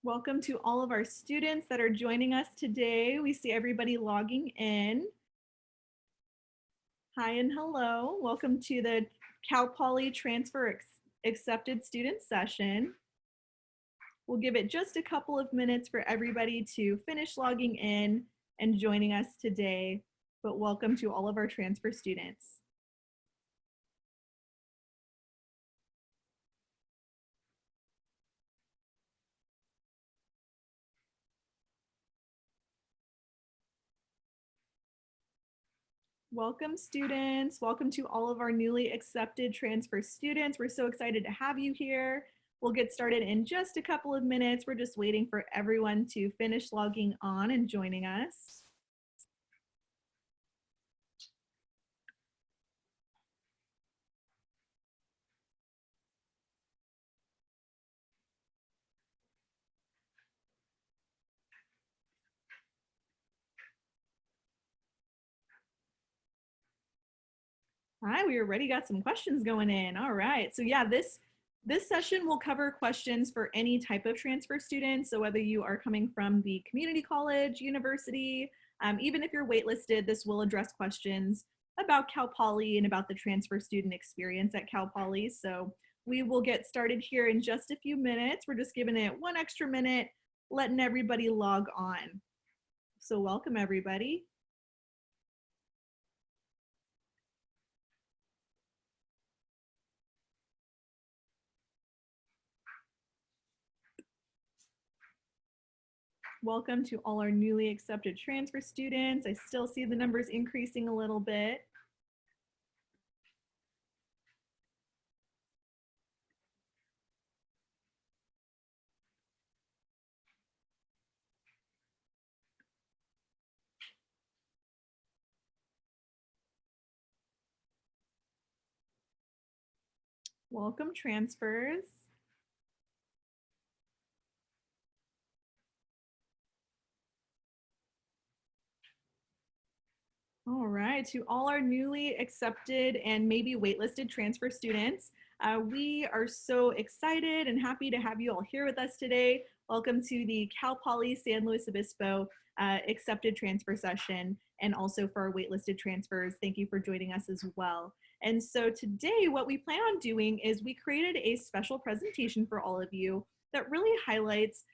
Welcome to all of our students that are joining us today. We see everybody logging in. Hi and hello. Welcome to the Cal Poly Transfer Accepted Student Session. We'll give it just a couple of minutes for everybody to finish logging in and joining us today, but welcome to all of our transfer students. Welcome students. Welcome to all of our newly accepted transfer students. We're so excited to have you here. We'll get started in just a couple of minutes. We're just waiting for everyone to finish logging on and joining us. Hi, we already got some questions going in. All right, so yeah, this session will cover questions for any type of transfer student. So whether you are coming from the community college, university, even if you're waitlisted, this will address questions about Cal Poly and about the transfer student experience at Cal Poly. So we will get started here in just a few minutes. We're just giving it one extra minute, letting everybody log on. So welcome everybody. Welcome to all our newly accepted transfer students. I still see the numbers increasing a little bit. Welcome transfers. All right, to all our newly accepted and maybe waitlisted transfer students, we are so excited and happy to have you all here with us today. Welcome to the Cal Poly San Luis Obispo accepted transfer session, and also for our waitlisted transfers, thank you for joining us as well. And so today what we plan on doing is we created a special presentation for all of you that really highlights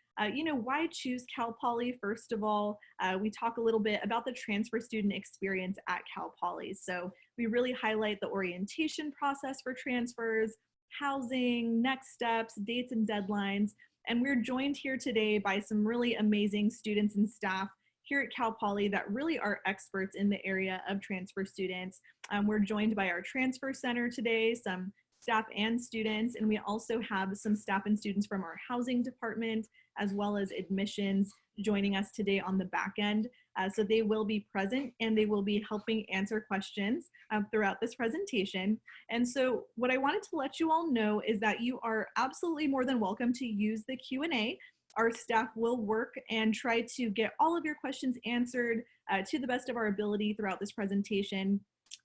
why choose Cal Poly? First of all, we talk a little bit about the transfer student experience at Cal Poly. So we really highlight the orientation process for transfers, housing, next steps, dates and deadlines. And we're joined here today by some really amazing students and staff here at Cal Poly that really are experts in the area of transfer students. We're joined by our transfer center today, some staff and students, and we also have some staff and students from our housing department, as well as admissions joining us today on the back end. So they will be present and they will be helping answer questions throughout this presentation. And so what I wanted to let you all know is that you are absolutely more than welcome to use the Q&A. Our staff will work and try to get all of your questions answered to the best of our ability throughout this presentation.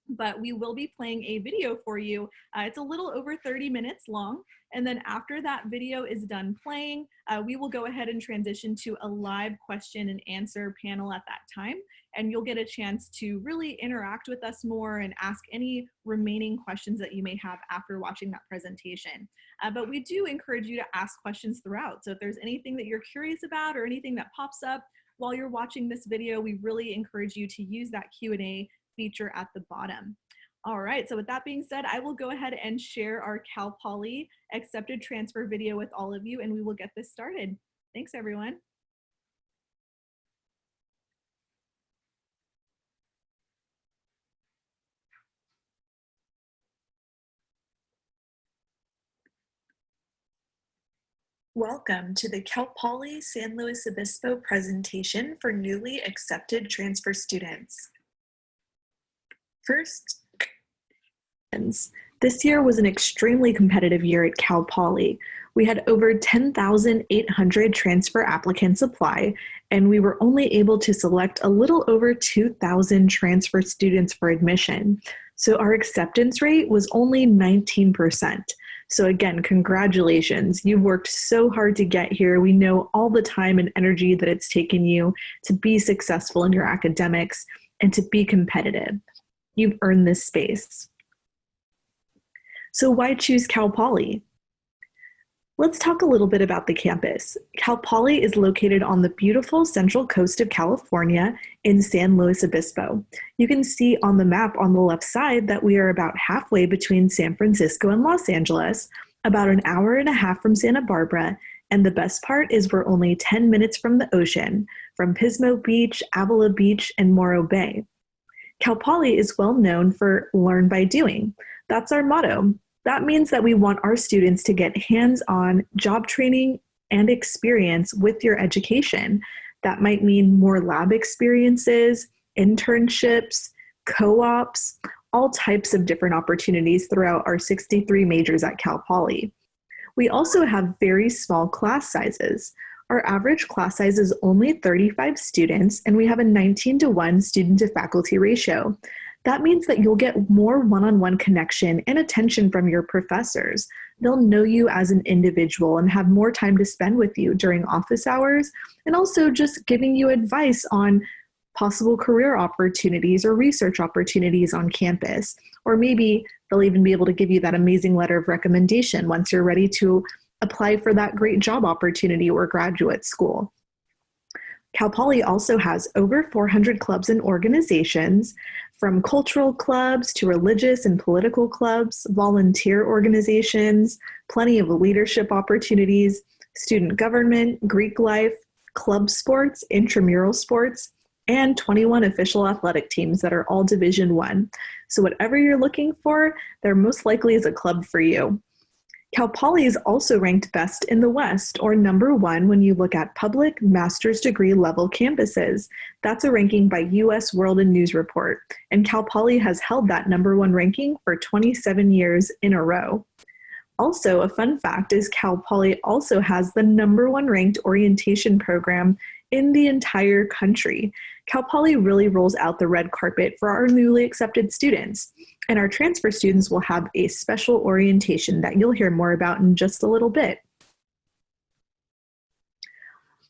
But we will be playing a video for you. It's a little over 30 minutes long. And then after that video is done playing, we will go ahead and transition to a live question and answer panel at that time. And you'll get a chance to really interact with us more and ask any remaining questions that you may have after watching that presentation. But we do encourage you to ask questions throughout. So if there's anything that you're curious about or anything that pops up while you're watching this video, we really encourage you to use that Q&A feature at the bottom. All right, so with that being said, I will go ahead and share our Cal Poly accepted transfer video with all of you, and we will get this started. Thanks, everyone. Welcome to the Cal Poly San Luis Obispo presentation for newly accepted transfer students. First, this year was an extremely competitive year at Cal Poly. We had over 10,800 transfer applicants apply, and we were only able to select a little over 2,000 transfer students for admission. So our acceptance rate was only 19%. So again, congratulations. You've worked so hard to get here. We know all the time and energy that it's taken you to be successful in your academics and to be competitive. You've earned this space. So why choose Cal Poly? Let's talk a little bit about the campus. Cal Poly is located on the beautiful central coast of California in San Luis Obispo. You can see on the map on the left side that we are about halfway between San Francisco and Los Angeles, about an hour and a half from Santa Barbara, and the best part is we're only 10 minutes from the ocean, from Pismo Beach, Avila Beach, and Morro Bay. Cal Poly is well known for learn by doing. That's our motto. That means that we want our students to get hands-on job training and experience with your education. That might mean more lab experiences, internships, co-ops, all types of different opportunities throughout our 63 majors at Cal Poly. We also have very small class sizes. Our average class size is only 35 students, and we have a 19-to-1 student-to-faculty ratio. That means that you'll get more one-on-one connection and attention from your professors. They'll know you as an individual and have more time to spend with you during office hours, and also just giving you advice on possible career opportunities or research opportunities on campus. Or maybe they'll even be able to give you that amazing letter of recommendation once you're ready to apply for that great job opportunity or graduate school. Cal Poly also has over 400 clubs and organizations, from cultural clubs to religious and political clubs, volunteer organizations, plenty of leadership opportunities, student government, Greek life, club sports, intramural sports, and 21 official athletic teams that are all Division I. So whatever you're looking for, there most likely is a club for you. Cal Poly is also ranked best in the West, or #1 when you look at public master's degree level campuses. That's a ranking by US World and News Report, and Cal Poly has held that #1 ranking for 27 years in a row. Also, a fun fact is Cal Poly also has the #1 ranked orientation program in the entire country. Cal Poly really rolls out the red carpet for our newly accepted students. And our transfer students will have a special orientation that you'll hear more about in just a little bit.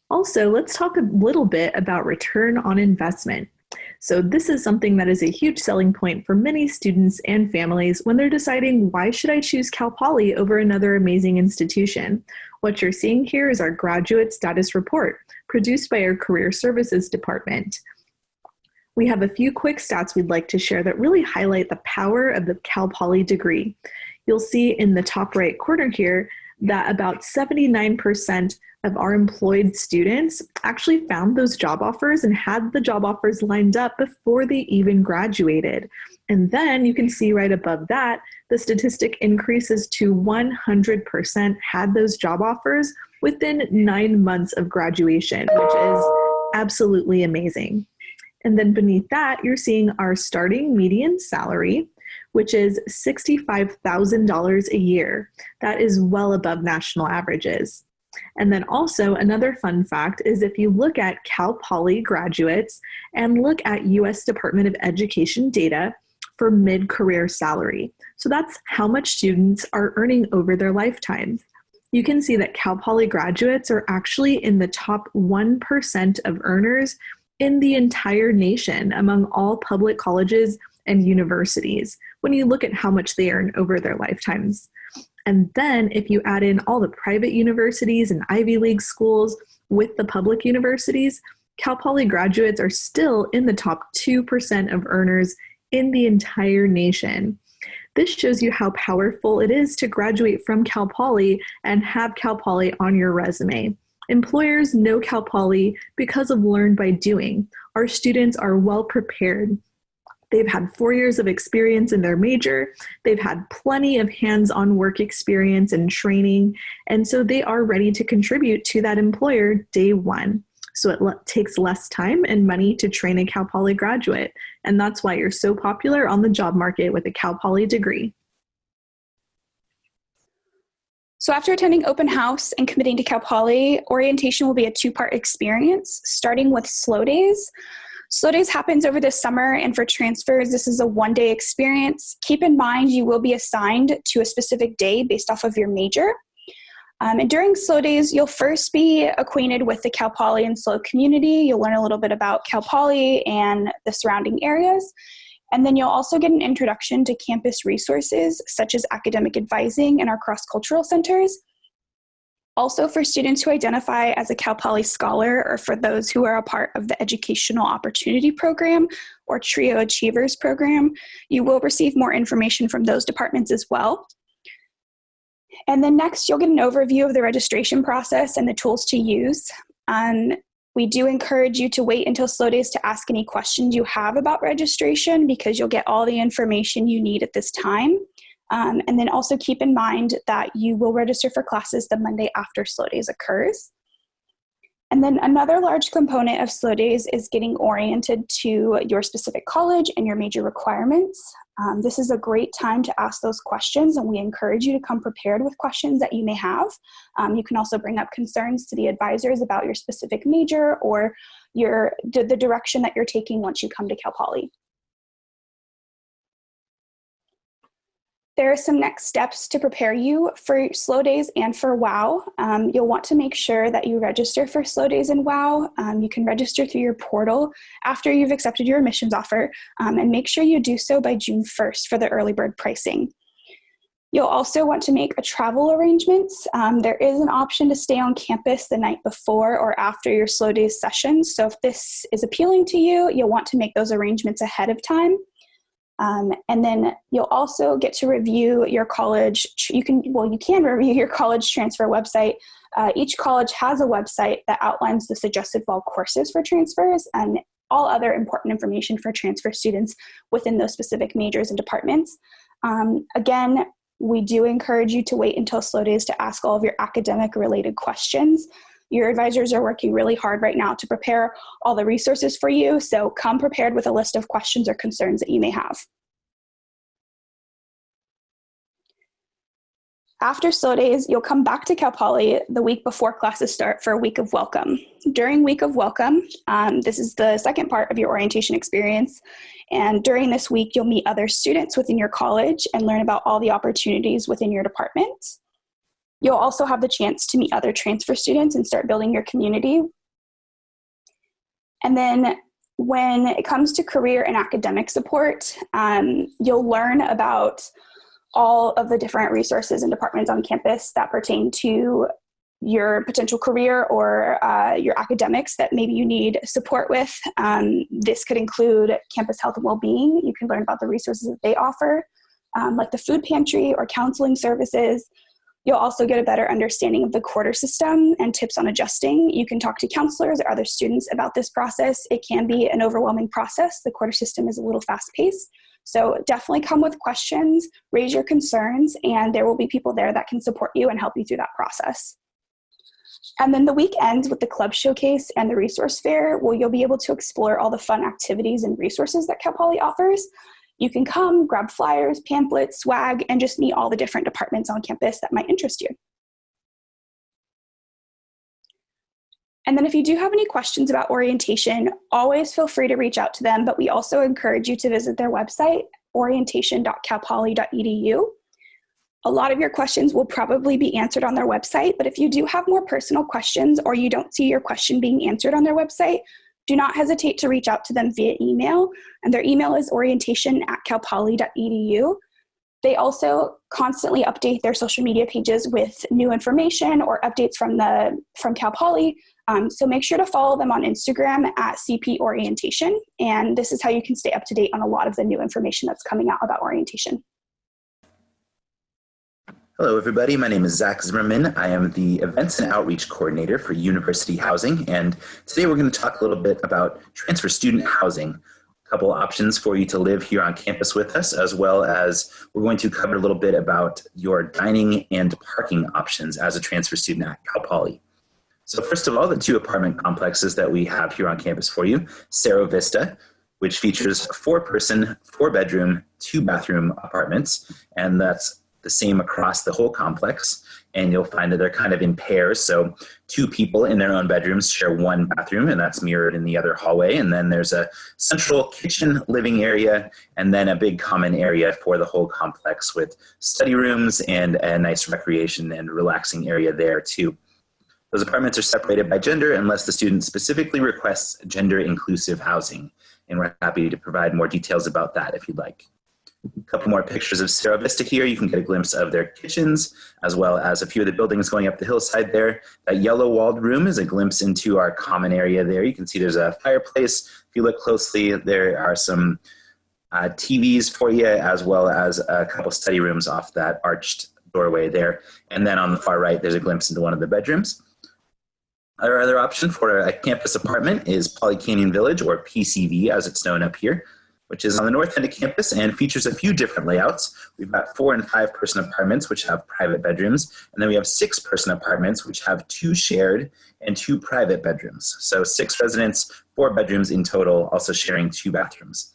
Also, let's talk a little bit about return on investment. So this is something that is a huge selling point for many students and families when they're deciding, why should I choose Cal Poly over another amazing institution? What you're seeing here is our graduate status report produced by our Career Services Department. We have a few quick stats we'd like to share that really highlight the power of the Cal Poly degree. You'll see in the top right corner here that about 79% of our employed students actually found those job offers and had the job offers lined up before they even graduated. And then you can see right above that, the statistic increases to 100% had those job offers within 9 months of graduation, which is absolutely amazing. And then beneath that, you're seeing our starting median salary, which is $65,000 a year. That is well above national averages. And then also another fun fact is if you look at Cal Poly graduates and look at US Department of Education data for mid-career salary. So that's how much students are earning over their lifetimes. You can see that Cal Poly graduates are actually in the top 1% of earners in the entire nation among all public colleges and universities when you look at how much they earn over their lifetimes. And then if you add in all the private universities and Ivy League schools with the public universities, Cal Poly graduates are still in the top 2% of earners in the entire nation. This shows you how powerful it is to graduate from Cal Poly and have Cal Poly on your resume. Employers know Cal Poly because of Learn by Doing. Our students are well prepared. They've had 4 years of experience in their major. They've had plenty of hands-on work experience and training, and so they are ready to contribute to that employer day one. So it takes less time and money to train a Cal Poly graduate, and that's why you're so popular on the job market with a Cal Poly degree. So after attending open house and committing to Cal Poly, orientation will be a 2-part experience, starting with slow days. Slow Days happens over the summer, and for transfers, this is a one-day experience. Keep in mind you will be assigned to a specific day based off of your major. And during Slow Days, you'll first be acquainted with the Cal Poly and SLO community. You'll learn a little bit about Cal Poly and the surrounding areas. And then you'll also get an introduction to campus resources, such as academic advising and our cross-cultural centers. Also, for students who identify as a Cal Poly Scholar, or for those who are a part of the Educational Opportunity Program or TRIO Achievers Program, you will receive more information from those departments as well. And then next, you'll get an overview of the registration process and the tools to use. We do encourage you to wait until Slow Days to ask any questions you have about registration, because you'll get all the information you need at this time. And then also keep in mind that you will register for classes the Monday after Slow Days occurs. And then another large component of Slow Days is getting oriented to your specific college and your major requirements. This is a great time to ask those questions, and we encourage you to come prepared with questions that you may have. You can also bring up concerns to the advisors about your specific major or the direction that you're taking once you come to Cal Poly. There are some next steps to prepare you for Slow Days and for WOW. You'll want to make sure that you register for Slow Days and WOW. You can register through your portal after you've accepted your admissions offer, and make sure you do so by June 1st for the early bird pricing. You'll also want to make a travel arrangements. There is an option to stay on campus the night before or after your Slow Days sessions. So if this is appealing to you, you'll want to make those arrangements ahead of time. And then you'll also get to review your college. You can review your college transfer website. Each college has a website that outlines the suggested fall courses for transfers and all other important information for transfer students within those specific majors and departments. Again, we do encourage you to wait until Slow Days to ask all of your academic related questions. Your advisors are working really hard right now to prepare all the resources for you, so come prepared with a list of questions or concerns that you may have. After Slow Days, you'll come back to Cal Poly the week before classes start for a week of welcome. During Week of Welcome, this is the second part of your orientation experience, and during this week, you'll meet other students within your college and learn about all the opportunities within your department. You'll also have the chance to meet other transfer students and start building your community. And then when it comes to career and academic support, you'll learn about all of the different resources and departments on campus that pertain to your potential career or your academics that maybe you need support with. This could include campus health and well-being. You can learn about the resources that they offer, like the food pantry or counseling services. You'll also get a better understanding of the quarter system and tips on adjusting. You can talk to counselors or other students about this process. It can be an overwhelming process. The quarter system is a little fast-paced. So definitely come with questions, raise your concerns, and there will be people there that can support you and help you through that process. And then the week ends with the club showcase and the resource fair, where you'll be able to explore all the fun activities and resources that Cal Poly offers. You can come, grab flyers, pamphlets, swag, and just meet all the different departments on campus that might interest you. And then if you do have any questions about orientation, always feel free to reach out to them, but we also encourage you to visit their website, orientation.calpoly.edu. A lot of your questions will probably be answered on their website, but if you do have more personal questions or you don't see your question being answered on their website, do not hesitate to reach out to them via email, and their email is orientation@calpoly.edu. They also constantly update their social media pages with new information or updates from Cal Poly, so make sure to follow them on Instagram at CP Orientation, and this is how you can stay up to date on a lot of the new information that's coming out about orientation. Hello, everybody. My name is Zach Zimmerman. I am the Events and Outreach Coordinator for University Housing, and today we're going to talk a little bit about transfer student housing. A couple options for you to live here on campus with us, as well as we're going to cover a little bit about your dining and parking options as a transfer student at Cal Poly. So first of all, the two apartment complexes that we have here on campus for you, Cerro Vista, which features 4-person, 4-bedroom, 2-bathroom apartments, and that's the same across the whole complex, and you'll find that they're kind of in pairs. So 2 people in their own bedrooms share 1 bathroom, and that's mirrored in the other hallway. And then there's a central kitchen living area, and then a big common area for the whole complex with study rooms and a nice recreation and relaxing area there too. Those apartments are separated by gender unless the student specifically requests gender inclusive housing. And we're happy to provide more details about that if you'd like. A couple more pictures of Sierra Vista here. You can get a glimpse of their kitchens, as well as a few of the buildings going up the hillside there. That yellow walled room is a glimpse into our common area there. You can see there's a fireplace. If you look closely, there are some TVs for you, as well as a couple study rooms off that arched doorway there. And then on the far right, there's a glimpse into one of the bedrooms. Our other option for a campus apartment is Poly Canyon Village, or PCV as it's known up here, which is on the north end of campus and features a few different layouts. We've got 4 and 5 person apartments, which have private bedrooms. And then we have 6 person apartments, which have 2 shared and 2 private bedrooms. So 6 residents, 4 bedrooms in total, also sharing 2 bathrooms.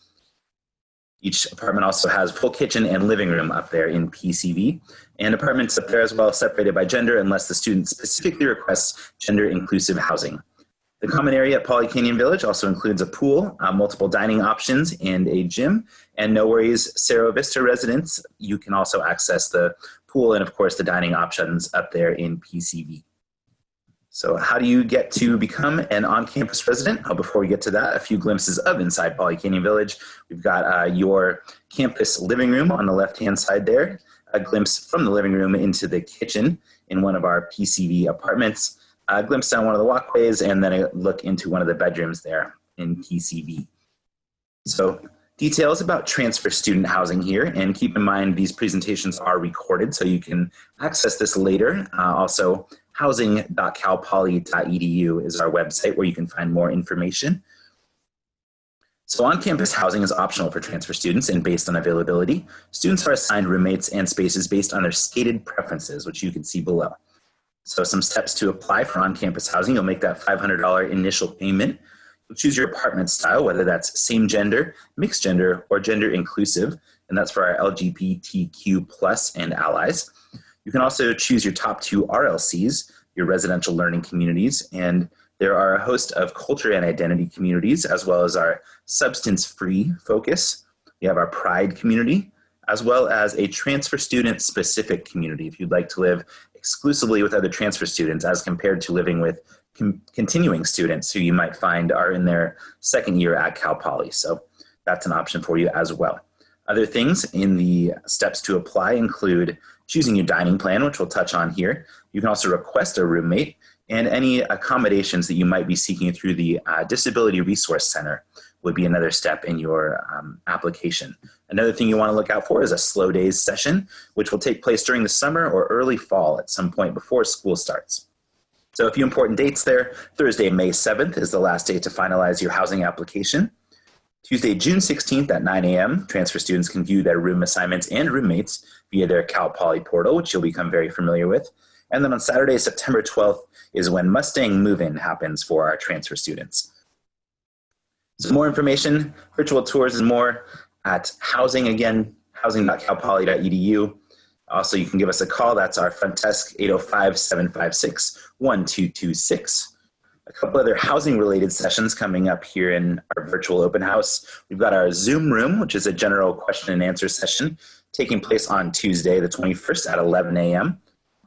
Each apartment also has full kitchen and living room up there in PCV, and apartments up there as well separated by gender unless the student specifically requests gender inclusive housing. The common area at Poly Canyon Village also includes a pool, multiple dining options, and a gym. And no worries, Cerro Vista residents, you can also access the pool and of course the dining options up there in PCV. So how do you get to become an on-campus resident? Before we get to that, a few glimpses of inside Poly Canyon Village. We've got your campus living room on the left-hand side there, a glimpse from the living room into the kitchen in one of our PCV apartments, a glimpse down one of the walkways, and then a look into one of the bedrooms there in PCV. So details about transfer student housing here, and keep in mind these presentations are recorded so you can access this later. Also, housing.calpoly.edu is our website where you can find more information. So on-campus housing is optional for transfer students and based on availability. Students are assigned roommates and spaces based on their stated preferences, which you can see below. So some steps to apply for on-campus housing: you'll make that $500 initial payment. You'll choose your apartment style, whether that's same gender, mixed gender, or gender inclusive, and that's for our LGBTQ plus and allies. You can also choose your top 2 RLCs, your residential learning communities, and there are a host of culture and identity communities, as well as our substance-free focus. We have our Pride community, as well as a transfer student specific community if you'd like to live exclusively with other transfer students as compared to living with continuing students who you might find are in their 2nd year at Cal Poly. So that's an option for you as well. Other things in the steps to apply include choosing your dining plan, which we'll touch on here. You can also request a roommate, and any accommodations that you might be seeking through the Disability Resource Center would be another step in your application. Another thing you want to look out for is a slow days session, which will take place during the summer or early fall at some point before school starts. So a few important dates there. Thursday, May 7th is the last day to finalize your housing application. Tuesday, June 16th at 9 a.m., transfer students can view their room assignments and roommates via their Cal Poly portal, which you'll become very familiar with. And then on Saturday, September 12th is when Mustang move-in happens for our transfer students. So more information, virtual tours and more at housing, again, housing.calpoly.edu. Also, you can give us a call. That's our front desk, 805-756-1226. A couple other housing-related sessions coming up here in our virtual open house. We've got our Zoom room, which is a general question and answer session taking place on Tuesday, the 21st at 11 a.m.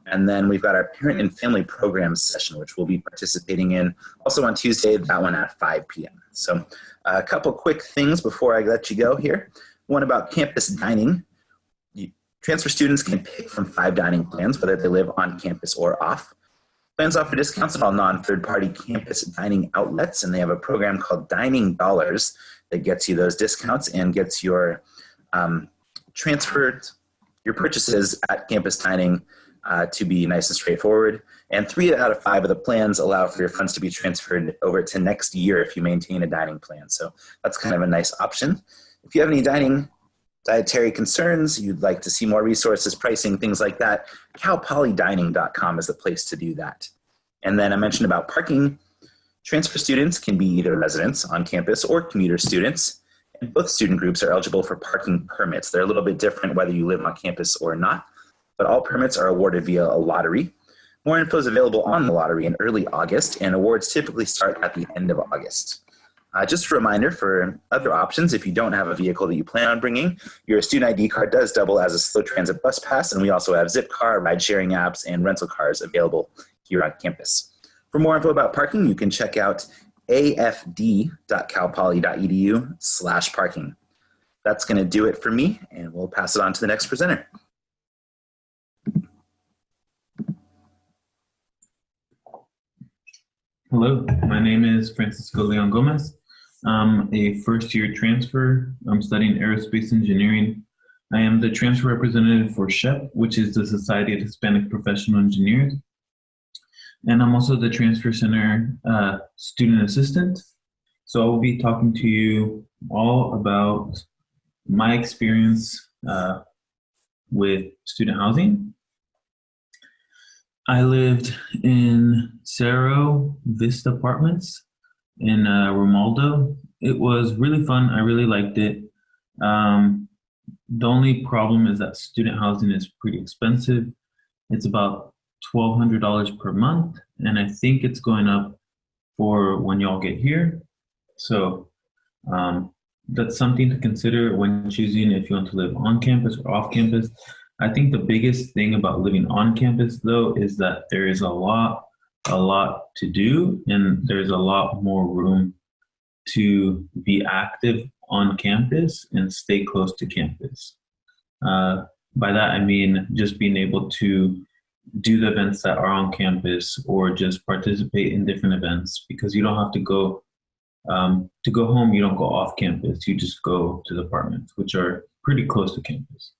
And then we've got our parent and family programs session, which we'll be participating in also on Tuesday, that one at 5 p.m. So a couple quick things before I let you go here. One about campus dining. Transfer students can pick from 5 dining plans, whether they live on campus or off. Plans offer discounts at all non-third-party campus dining outlets, and they have a program called Dining Dollars that gets you those discounts and gets your transferred, your purchases at campus dining to be nice and straightforward. And 3 out of 5 of the plans allow for your funds to be transferred over to next year if you maintain a dining plan. So that's kind of a nice option. If you have any dietary concerns, you'd like to see more resources, pricing, things like that, calpolydining.com is the place to do that. And then I mentioned about parking. Transfer students can be either residents on campus or commuter students, and both student groups are eligible for parking permits. They're a little bit different whether you live on campus or not. but all permits are awarded via a lottery. More info is available on the lottery in early August, and awards typically start at the end of August. Just a reminder for other options, if you don't have a vehicle that you plan on bringing, your student ID card does double as a slow transit bus pass, and we also have Zipcar, ride-sharing apps, and rental cars available here on campus. For more info about parking, you can check out afd.calpoly.edu/parking. That's going to do it for me, and we'll pass it on to the next presenter. Hello, my name is Francisco Leon Gomez. I'm a first-year transfer. I'm studying aerospace engineering. I am the transfer representative for SHEP, which is the Society of Hispanic Professional Engineers. And I'm also the Transfer Center student assistant. So I will be talking to you all about my experience with student housing. I lived in Cerro Vista Apartments in Romualdo. It was really fun. I really liked it. The only problem is that student housing is pretty expensive. It's about $1,200 per month, and I think it's going up for when y'all get here. So that's something to consider when choosing if you want to live on campus or off campus. I think the biggest thing about living on campus, though, is that there is a lot to do, and there's a lot more room to be active on campus and stay close to campus. By that, I mean just being able to do the events that are on campus or just participate in different events, because you don't have to go home, you don't go off campus, you just go to the apartments, which are pretty close to campus.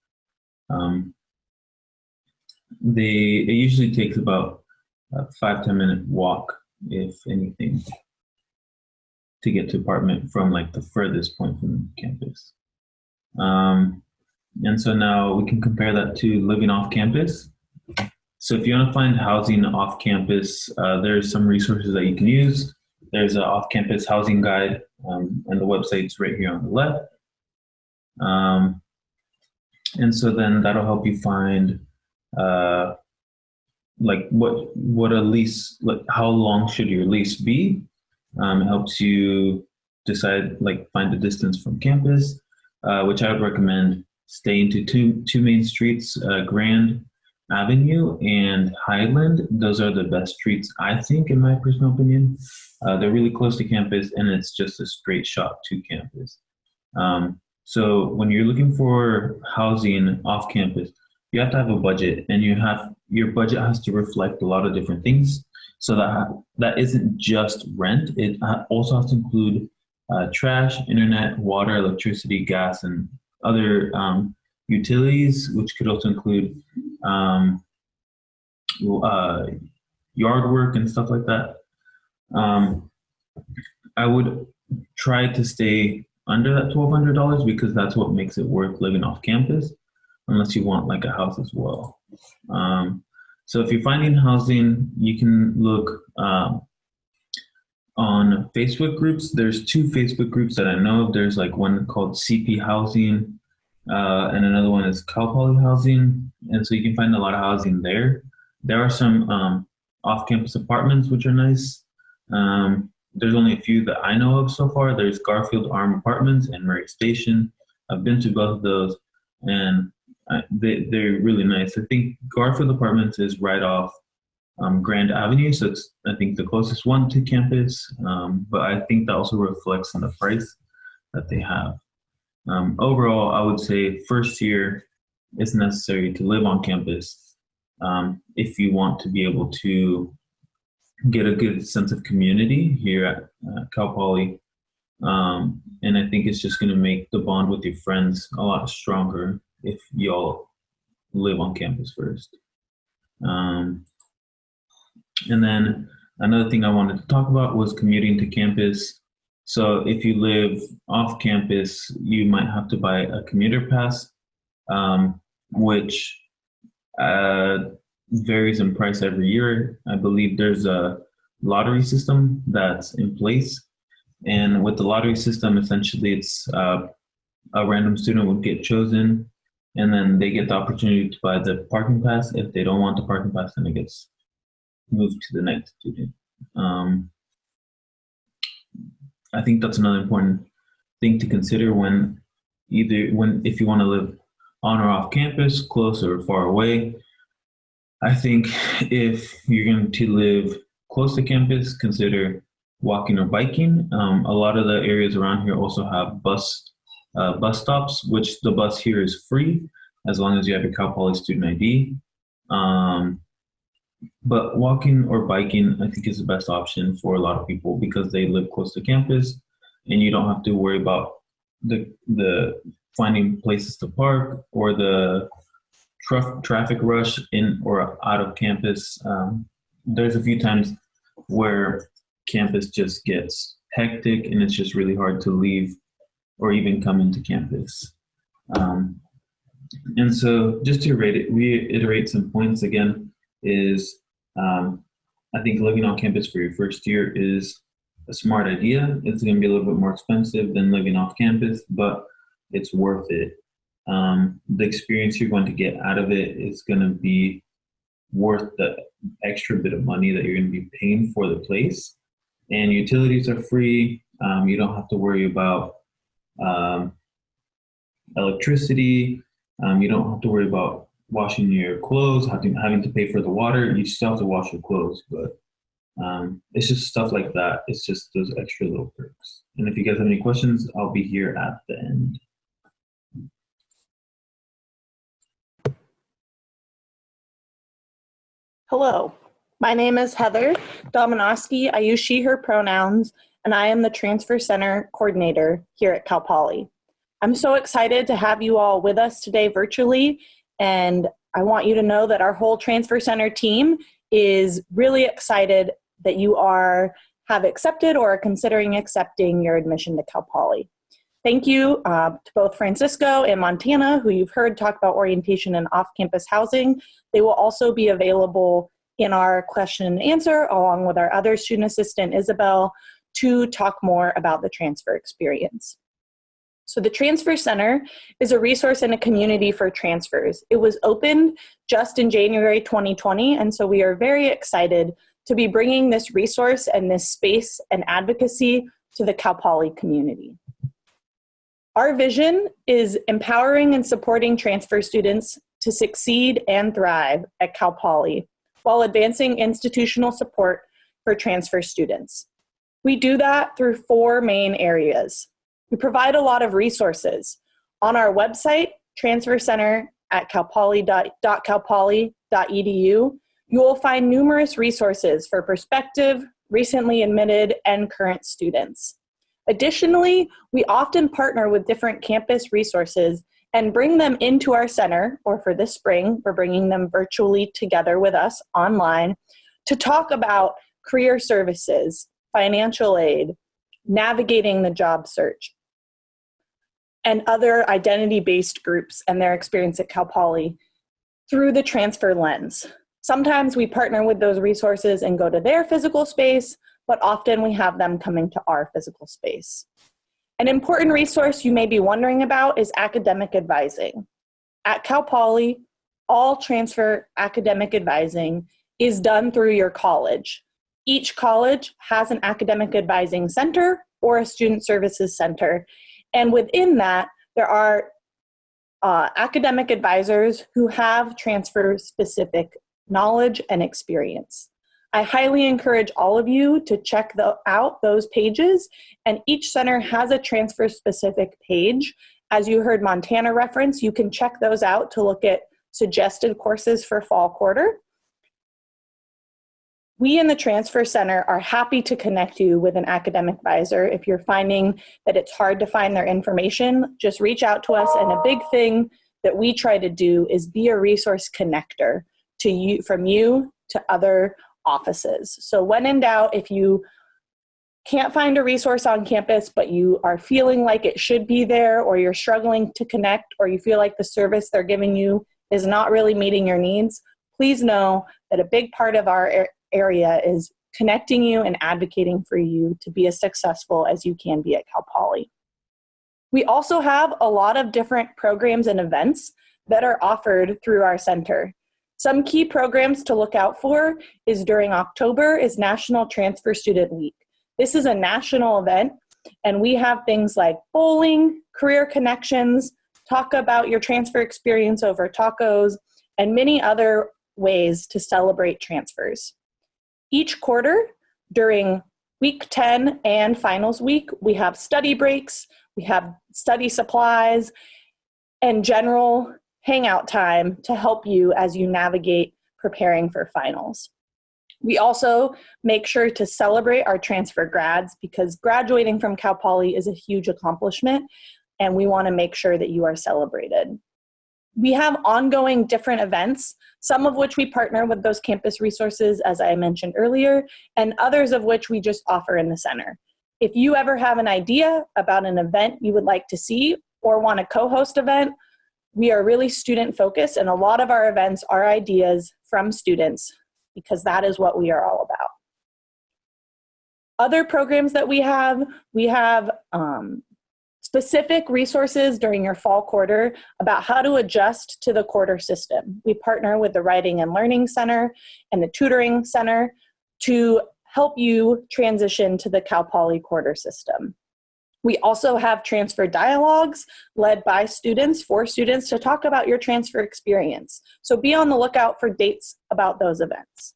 It usually takes about a 5-10 minute walk, if anything, to get to apartment from like the furthest point from campus. And so now we can compare that to living off campus. So if you want to find housing off campus, there's some resources that you can use. There's an off-campus housing guide, and the website's right here on the left. And so then that'll help you find like what a lease, like how long should your lease be. It helps you decide, like find the distance from campus, which I would recommend staying to two main streets, Grand Avenue and Highland. Those are the best streets, I think, in my personal opinion. They're really close to campus, and it's just a straight shot to campus. So when you're looking for housing off campus, you have to have a budget, and your budget has to reflect a lot of different things. So that isn't just rent. It also has to include trash, internet, water, electricity, gas, and other utilities, which could also include yard work and stuff like that. I would try to stay under that $1,200 because that's what makes it worth living off campus, unless you want like a house as well. So if you're finding housing, you can look on Facebook groups. There's 2 Facebook groups that I know of. There's like one called CP Housing, and another one is Cal Poly Housing. And so you can find a lot of housing there. There are some off-campus apartments, which are nice. There's only a few that I know of so far. There's Garfield Arm Apartments and Murray Station. I've been to both of those, and they're really nice. I think Garfield Apartments is right off Grand Avenue, so it's, I think, the closest one to campus, but I think that also reflects on the price that they have. Overall, I would say first year is necessary to live on campus if you want to be able to get a good sense of community here at Cal Poly. And I think it's just going to make the bond with your friends a lot stronger if y'all live on campus first. And then another thing I wanted to talk about was commuting to campus. So if you live off campus, you might have to buy a commuter pass, which varies in price every year. I believe there's a lottery system that's in place. And with the lottery system, essentially it's a random student would get chosen and then they get the opportunity to buy the parking pass. If they don't want the parking pass, then it gets moved to the next student. I think that's another important thing to consider when if you want to live on or off campus, close or far away. I think if you're going to live close to campus, consider walking or biking. A lot of the areas around here also have bus stops, which the bus here is free as long as you have your Cal Poly student ID. But walking or biking, I think, is the best option for a lot of people because they live close to campus, and you don't have to worry about the finding places to park or the traffic rush in or out of campus. There's a few times where campus just gets hectic and it's just really hard to leave or even come into campus. And so just to reiterate some points again is I think living on campus for your first year is a smart idea. It's going to be a little bit more expensive than living off campus, but it's worth it. The experience you're going to get out of it is going to be worth the extra bit of money that you're going to be paying for the place. And utilities are free. You don't have to worry about electricity. You don't have to worry about washing your clothes, having to pay for the water. You still have to wash your clothes, but it's just stuff like that. It's just those extra little perks. And if you guys have any questions, I'll be here at the end. Hello, my name is Heather Dominowski. I use she, her pronouns, and I am the Transfer Center Coordinator here at Cal Poly. I'm so excited to have you all with us today virtually, and I want you to know that our whole Transfer Center team is really excited that you have accepted or are considering accepting your admission to Cal Poly. Thank you to both Francisco and Montana, who you've heard talk about orientation and off-campus housing. They will also be available in our question and answer, along with our other student assistant, Isabel, to talk more about the transfer experience. So the Transfer Center is a resource and a community for transfers. It was opened just in January 2020, and so we are very excited to be bringing this resource and this space and advocacy to the Cal Poly community. Our vision is empowering and supporting transfer students to succeed and thrive at Cal Poly while advancing institutional support for transfer students. We do that through 4 main areas. We provide a lot of resources. On our website, Transfer Center at calpoly.edu, you will find numerous resources for prospective, recently admitted, and current students. Additionally, we often partner with different campus resources and bring them into our center, or for this spring, we're bringing them virtually together with us online to talk about career services, financial aid, navigating the job search, and other identity-based groups and their experience at Cal Poly through the transfer lens. Sometimes we partner with those resources and go to their physical space, but often we have them coming to our physical space. An important resource you may be wondering about is academic advising. At Cal Poly, all transfer academic advising is done through your college. Each college has an academic advising center or a student services center, and within that, there are academic advisors who have transfer-specific knowledge and experience. I highly encourage all of you to check out those pages, and each center has a transfer-specific page. As you heard Montana reference, you can check those out to look at suggested courses for fall quarter. We in the Transfer Center are happy to connect you with an academic advisor. If you're finding that it's hard to find their information, just reach out to us, and a big thing that we try to do is be a resource connector to you, from you to other offices. So when in doubt, if you can't find a resource on campus, but you are feeling like it should be there, or you're struggling to connect, or you feel like the service they're giving you is not really meeting your needs, please know that a big part of our area is connecting you and advocating for you to be as successful as you can be at Cal Poly. We also have a lot of different programs and events that are offered through our center. Some key programs to look out for is during October is National Transfer Student Week. This is a national event, and we have things like bowling, career connections, talk about your transfer experience over tacos, and many other ways to celebrate transfers. Each quarter, during week 10 and finals week, we have study breaks, we have study supplies, and general hangout time to help you as you navigate preparing for finals. We also make sure to celebrate our transfer grads because graduating from Cal Poly is a huge accomplishment, and we want to make sure that you are celebrated. We have ongoing different events, some of which we partner with those campus resources, as I mentioned earlier, and others of which we just offer in the center. If you ever have an idea about an event you would like to see or want to co-host event, we are really student focused, and a lot of our events are ideas from students because that is what we are all about. Other programs that we have specific resources during your fall quarter about how to adjust to the quarter system. We partner with the Writing and Learning Center and the Tutoring Center to help you transition to the Cal Poly quarter system. We also have transfer dialogues led by students for students to talk about your transfer experience. So be on the lookout for dates about those events.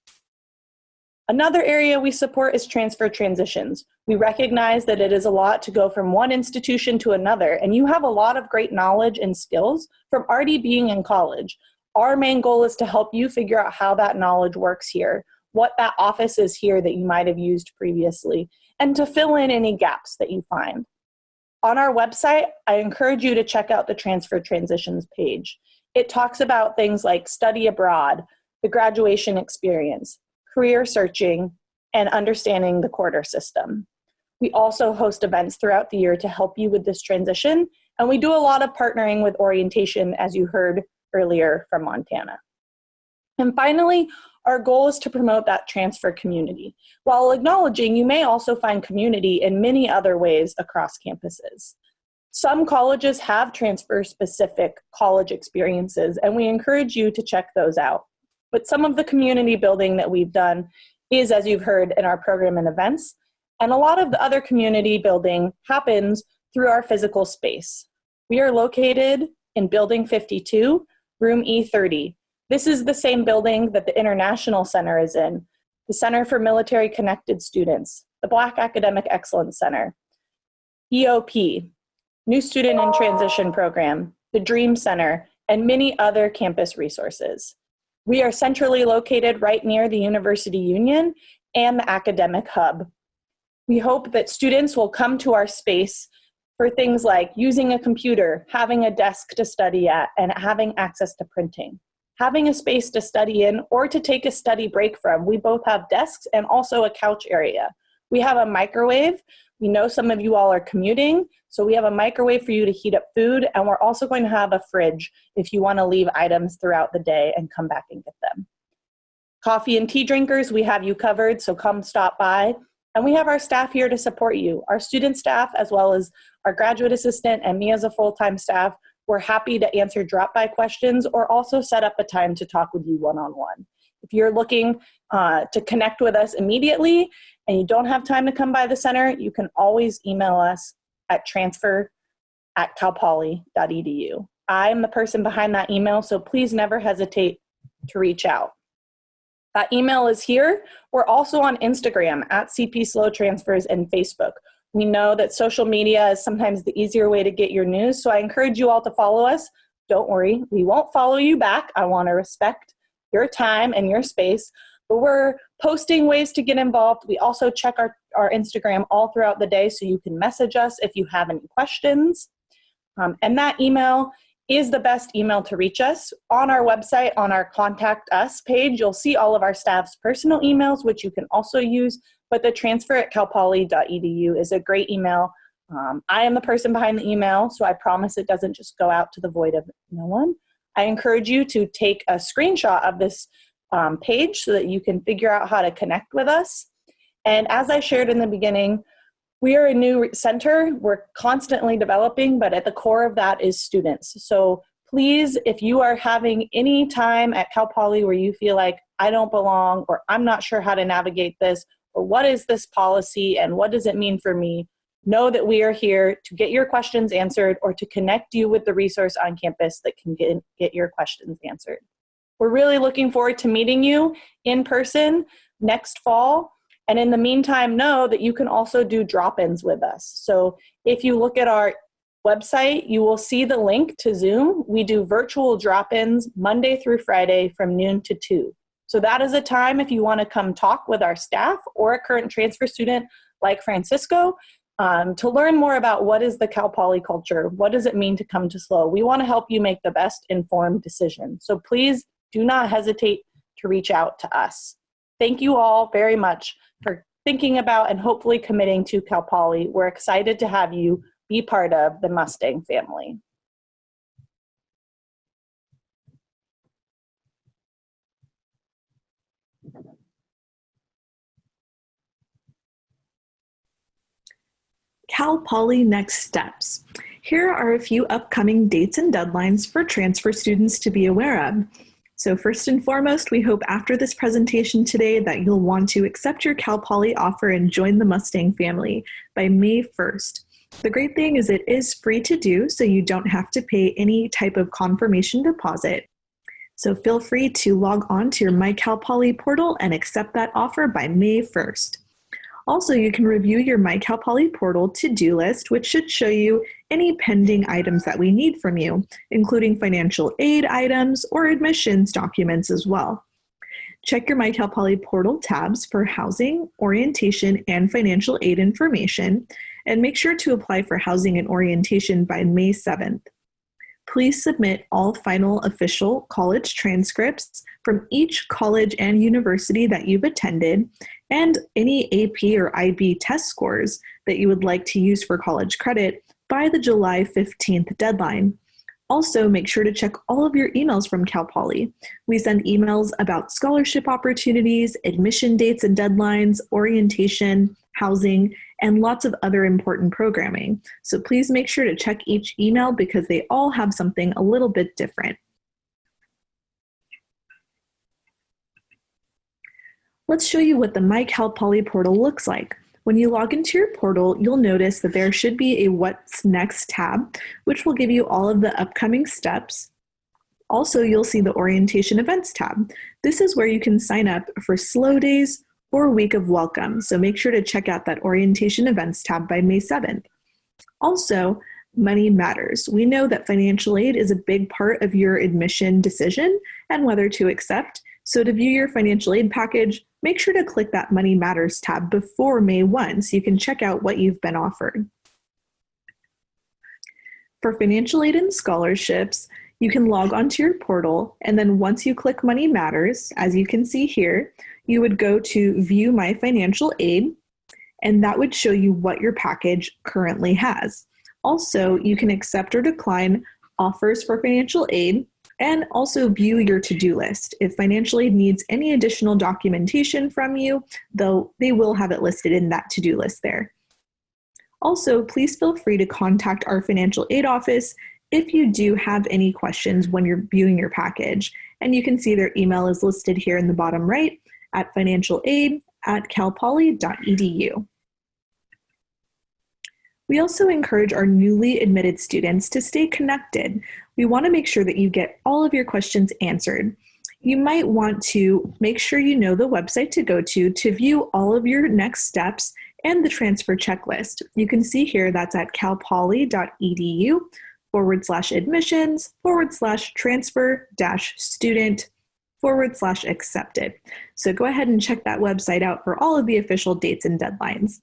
Another area we support is transfer transitions. We recognize that it is a lot to go from one institution to another, and you have a lot of great knowledge and skills from already being in college. Our main goal is to help you figure out how that knowledge works here, what that office is here that you might have used previously, and to fill in any gaps that you find. On our website, I encourage you to check out the Transfer Transitions page. It talks about things like study abroad, the graduation experience, career searching, and understanding the quarter system. We also host events throughout the year to help you with this transition, and we do a lot of partnering with orientation, as you heard earlier from Montana. And finally, our goal is to promote that transfer community, while acknowledging you may also find community in many other ways across campuses. Some colleges have transfer-specific college experiences, and we encourage you to check those out. But some of the community building that we've done is, as you've heard, in our program and events, and a lot of the other community building happens through our physical space. We are located in Building 52, Room E30. This is the same building that the International Center is in, the Center for Military Connected Students, the Black Academic Excellence Center, EOP, New Student in Transition Program, the Dream Center, and many other campus resources. We are centrally located right near the University Union and the Academic Hub. We hope that students will come to our space for things like using a computer, having a desk to study at, and having access to printing. Having a space to study in or to take a study break from. We both have desks and also a couch area. We have a microwave. We know some of you all are commuting, so we have a microwave for you to heat up food, and we're also going to have a fridge if you want to leave items throughout the day and come back and get them. Coffee and tea drinkers, we have you covered, so come stop by. And we have our staff here to support you, our student staff, as well as our graduate assistant and me as a full-time staff. We're happy to answer drop-by questions or also set up a time to talk with you one-on-one. If you're looking to connect with us immediately and you don't have time to come by the center, you can always email us at transfer@calpoly.edu. I'm the person behind that email, so please never hesitate to reach out. That email is here. We're also on Instagram at CP Slow Transfers and Facebook. We know that social media is sometimes the easier way to get your news, so I encourage you all to follow us. Don't worry, we won't follow you back. I want to respect your time and your space, but we're posting ways to get involved. We also check our Instagram all throughout the day, so you can message us if you have any questions. And that email is the best email to reach us. On our website, on our Contact Us page, you'll see all of our staff's personal emails, which you can also use, but the transfer@calpoly.edu is a great email. I am the person behind the email, so I promise it doesn't just go out to the void of no one. I encourage you to take a screenshot of this page so that you can figure out how to connect with us. And as I shared in the beginning, we are a new center. We're constantly developing, but at the core of that is students. So Please, if you are having any time at Cal Poly where you feel like I don't belong, or I'm not sure how to navigate this, or what is this policy and what does it mean for me, know that we are here to get your questions answered or to connect you with the resource on campus that can get your questions answered. We're really looking forward to meeting you in person next fall. And in the meantime, know that you can also do drop-ins with us. So if you look at our website, you will see the link to Zoom. We do virtual drop-ins Monday through Friday from noon to 2. So that is a time if you want to come talk with our staff or a current transfer student like Francisco to learn more about what is the Cal Poly culture, what does it mean to come to SLO. We want to help you make the best informed decision. So please do not hesitate to reach out to us. Thank you all very much for thinking about and hopefully committing to Cal Poly. We're excited to have you be part of the Mustang family. Cal Poly Next Steps. Here are a few upcoming dates and deadlines for transfer students to be aware of. So first and foremost, we hope after this presentation today that you'll want to accept your Cal Poly offer and join the Mustang family by May 1st. The great thing is it is free to do, so you don't have to pay any type of confirmation deposit. So feel free to log on to your My Cal Poly portal and accept that offer by May 1st. Also, you can review your My Cal Poly portal to-do list, which should show you any pending items that we need from you, including financial aid items or admissions documents as well. Check your My Cal Poly portal tabs for housing, orientation, and financial aid information, and make sure to apply for housing and orientation by May 7th. Please submit all final official college transcripts from each college and university that you've attended and any AP or IB test scores that you would like to use for college credit by the July 15th deadline. Also, make sure to check all of your emails from Cal Poly. We send emails about scholarship opportunities, admission dates and deadlines, orientation, housing, and lots of other important programming. So please make sure to check each email because they all have something a little bit different. Let's show you what the My Cal Poly portal looks like. When you log into your portal, you'll notice that there should be a What's Next tab, which will give you all of the upcoming steps. Also, you'll see the Orientation Events tab. This is where you can sign up for SLO Days or Week of Welcome, so make sure to check out that Orientation Events tab by May 7th. Also, money matters. We know that financial aid is a big part of your admission decision and whether to accept. So to view your financial aid package, make sure to click that Money Matters tab before May 1 so you can check out what you've been offered. For financial aid and scholarships, you can log onto your portal, and then once you click Money Matters, as you can see here, you would go to View My Financial Aid, and that would show you what your package currently has. Also, you can accept or decline offers for financial aid, and also view your to-do list. If financial aid needs any additional documentation from you, though they will have it listed in that to-do list there. Also, please feel free to contact our financial aid office if you do have any questions when you're viewing your package. And you can see their email is listed here in the bottom right at financialaid@calpoly.edu. We also encourage our newly admitted students to stay connected. We want to make sure that you get all of your questions answered. You might want to make sure you know the website to go to view all of your next steps and the transfer checklist. You can see here that's at calpoly.edu/admissions/transfer-student/accepted. So go ahead and check that website out for all of the official dates and deadlines.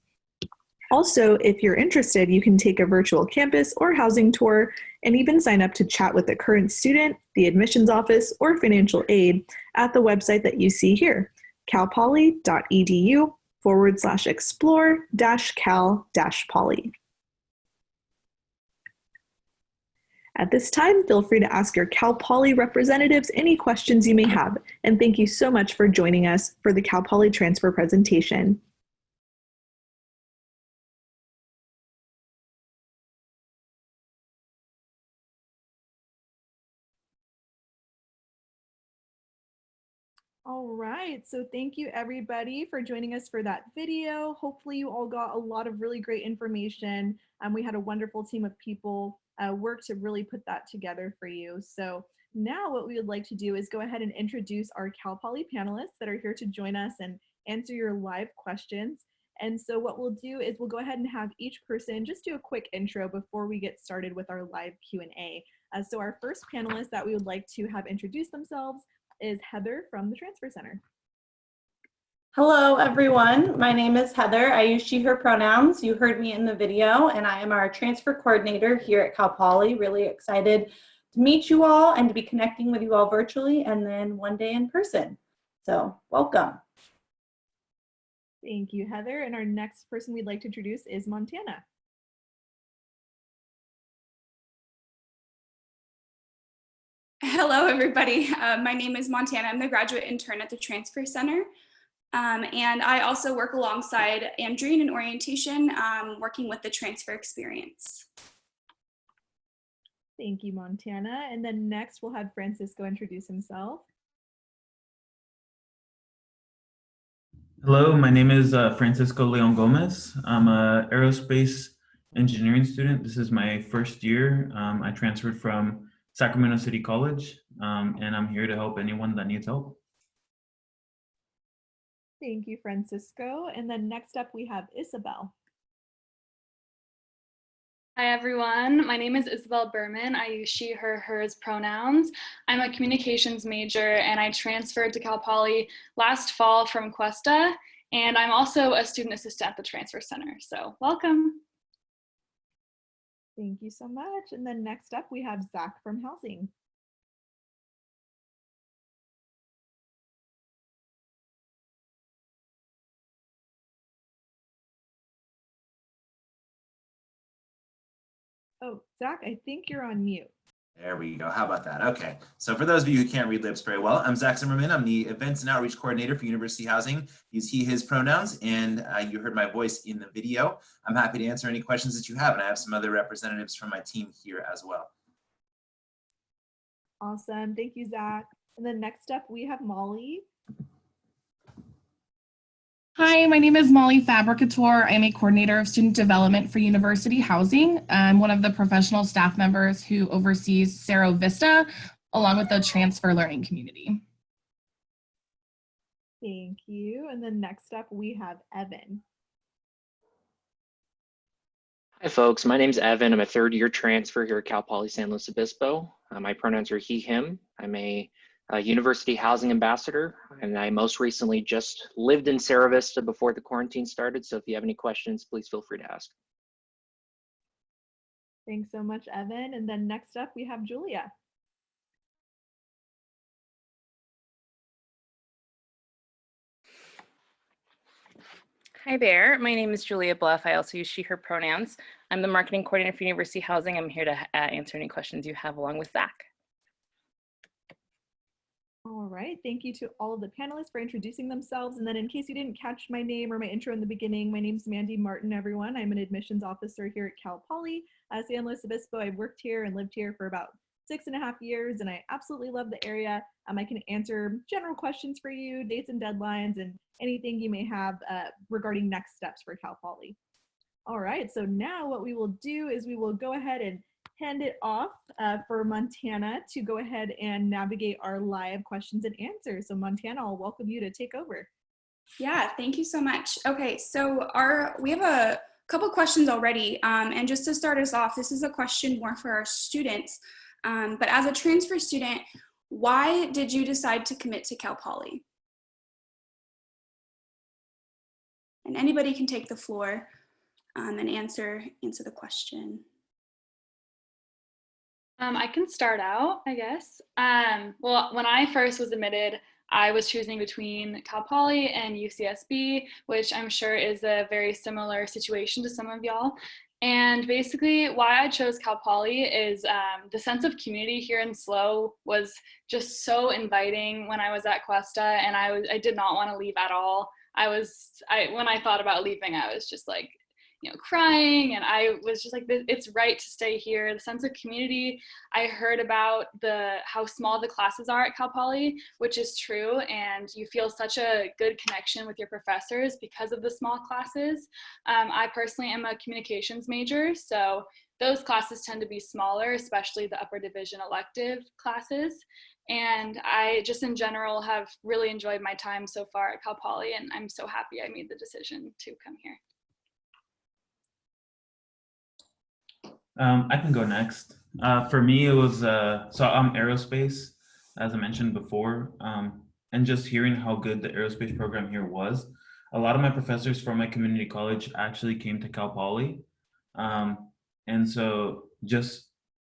Also, if you're interested, you can take a virtual campus or housing tour and even sign up to chat with a current student, the admissions office, or financial aid at the website that you see here, calpoly.edu/explore-cal-poly. At this time, feel free to ask your Cal Poly representatives any questions you may have, and thank you so much for joining us for the Cal Poly transfer presentation. All right, so thank you everybody for joining us for that video. Hopefully you all got a lot of really great information. We had a wonderful team of people work to really put that together for you. So now what we would like to do is go ahead and introduce our Cal Poly panelists that are here to join us and answer your live questions. And so what we'll do is we'll go ahead and have each person just do a quick intro before we get started with our live Q&A. So our first panelist that we would like to have introduce themselves is Heather from the Transfer Center. Hello, everyone. My name is Heather. I use she, her pronouns. You heard me in the video, and I am our transfer coordinator here at Cal Poly. Really excited to meet you all and to be connecting with you all virtually and then one day in person. So welcome. Thank you, Heather. And our next person we'd like to introduce is Montana. Hello, everybody. My name is Montana. I'm the graduate intern at the Transfer Center. And I also work alongside Andreen in orientation, working with the transfer experience. Thank you, Montana. And then next we'll have Francisco introduce himself. Hello, my name is Francisco Leon Gomez. I'm an aerospace engineering student. This is my first year. I transferred from Sacramento City College, and I'm here to help anyone that needs help. Thank you, Francisco. And then next up we have Isabel. Hi, everyone. My name is Isabel Berman. I use she, her, hers pronouns. I'm a communications major, and I transferred to Cal Poly last fall from Cuesta, and I'm also a student assistant at the Transfer Center. So welcome. Thank you so much. And then next up we have Zach from housing. Oh, Zach, I think you're on mute. There we go. How about that? Okay. So for those of you who can't read lips very well, I'm Zach Zimmerman. I'm the Events and Outreach Coordinator for University Housing. Use he, his pronouns, and you heard my voice in the video. I'm happy to answer any questions that you have, and I have some other representatives from my team here as well. Awesome. Thank you, Zach. And then next up we have Molly. Hi, my name is Molly Fabricator. I'm a coordinator of student development for University Housing. I'm one of the professional staff members who oversees Cerro Vista, along with the transfer learning community. Thank you. And then next up we have Evan. Hi, folks. My name's Evan. I'm a third-year transfer here at Cal Poly San Luis Obispo. My pronouns are he, him. I'm a University Housing Ambassador, and I most recently just lived in Cerro Vista before the quarantine started. So if you have any questions, please feel free to ask. Thanks so much, Evan. And then next up we have Julia. Hi there, my name is Julia Bluff. I also use she, her pronouns. I'm the marketing coordinator for University Housing. I'm here to answer any questions you have along with Zach. All right, thank you to all of the panelists for introducing themselves. And then in case you didn't catch my name or my intro in the beginning, my name's Mandy Martin, everyone. I'm an admissions officer here at Cal Poly, San Luis Obispo. I've worked here and lived here for about 6.5 years, and I absolutely love the area. I can answer general questions for you, dates and deadlines, and anything you may have regarding next steps for Cal Poly. All right, so now what we will do is we will go ahead and hand it off for Montana to go ahead and navigate our live questions and answers. So Montana, I'll welcome you to take over. Yeah, thank you so much. Okay, so we have a couple questions already. And just to start us off, this is a question more for our students. But as a transfer student, why did you decide to commit to Cal Poly? And anybody can take the floor and answer the question. I can start out, I guess. Well, when I first was admitted, I was choosing between Cal Poly and UCSB, which I'm sure is a very similar situation to some of y'all. And basically why I chose Cal Poly is the sense of community here in SLO was just so inviting when I was at Cuesta, and I did not want to leave at all. When I thought about leaving, I was just like, crying, and I was just like, it's right to stay here. The sense of community. I heard about how small the classes are at Cal Poly, which is true, and you feel such a good connection with your professors because of the small classes. I personally am a communications major, so those classes tend to be smaller, especially the upper division elective classes. And I just in general have really enjoyed my time so far at Cal Poly, and I'm so happy I made the decision to come here. I can go next. For me, it was, so I'm aerospace, as I mentioned before, and just hearing how good the aerospace program here was. A lot of my professors from my community college actually came to Cal Poly. And so just